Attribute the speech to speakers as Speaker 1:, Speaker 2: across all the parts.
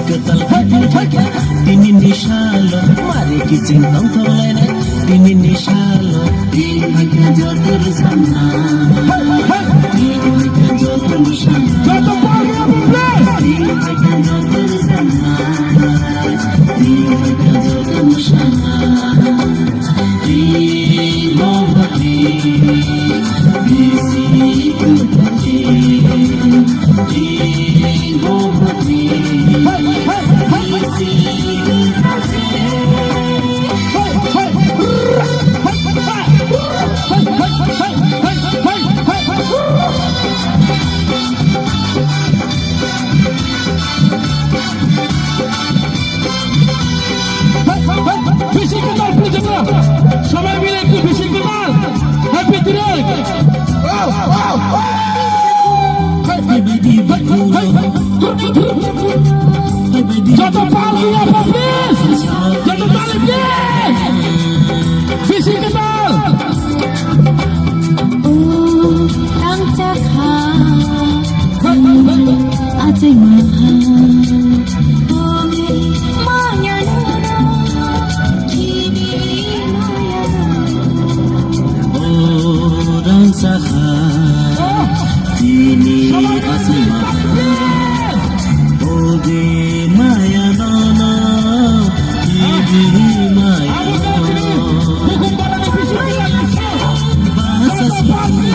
Speaker 1: Ketal hati hati tini nishalo mari kicing tong tolene tini nishalo tini makan jodoh sana tini makan jodoh sana tini makan jodoh sana tini makan jodoh sana tini mohati bisi kupati tini mohati
Speaker 2: Fisik kemal pelajar, sampai bila itu fisik kemal, happy today. Jatuh palu ya Papis, jatuh balik ya, fisik kemal.
Speaker 3: Ang cakha, aceh mahal.
Speaker 1: Dini asli mahal, oge maya nono, ibi maya nono. Bahasa sini,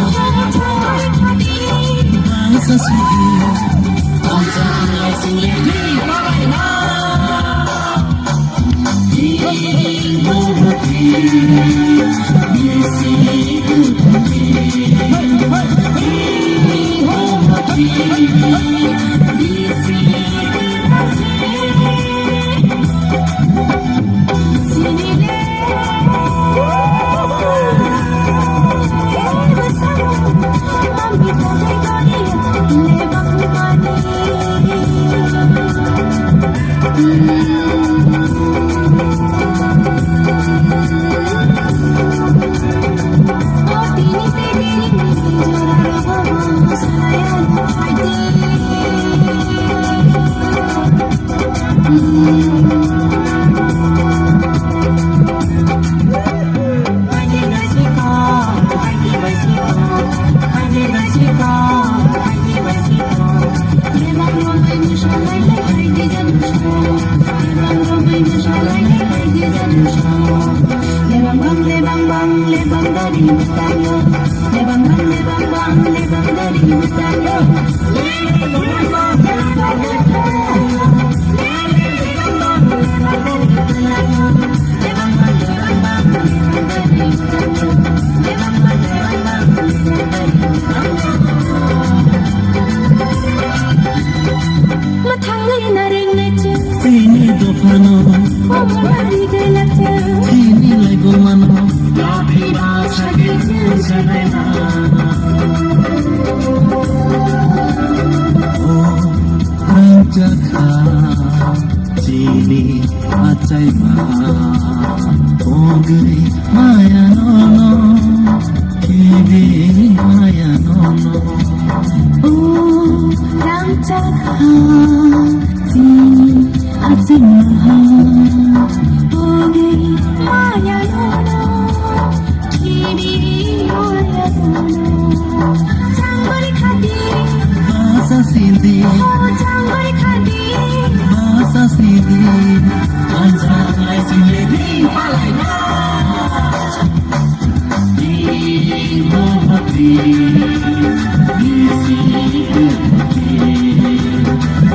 Speaker 1: bahasa sini, bangsa asli mana? Dini mohati, bisi kupati. Sini acai mahal, oge maya nono, kini maya nono.
Speaker 3: Oh, yang cakha, sini acai mahal, oge maya nono, kini maya nono. Jangan khadi,
Speaker 1: bahasa sini,
Speaker 3: jangan khadi.
Speaker 1: bahasa sini, bangsa asli mana? Dini mohati, bisi kupati,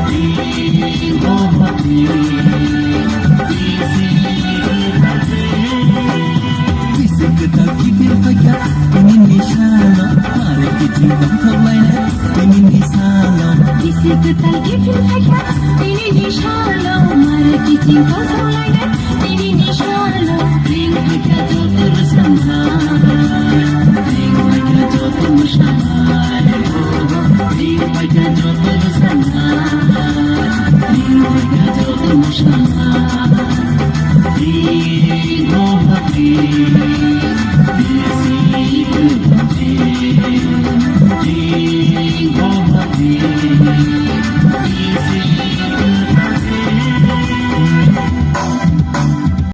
Speaker 1: dini mohati, bisi kupati. Fisik ketal kibir kaya, ini nishalo, mari kicing tong tolene, ini nishalo.
Speaker 3: Fisik ketal kibir kaya, ini nishalo, mari kicing tong tolene, ini nishalo.
Speaker 1: Tini makan jodoh sana, tini makan jodoh sana, tini makan jodoh sana, tini makan jodoh sana, tini mohati.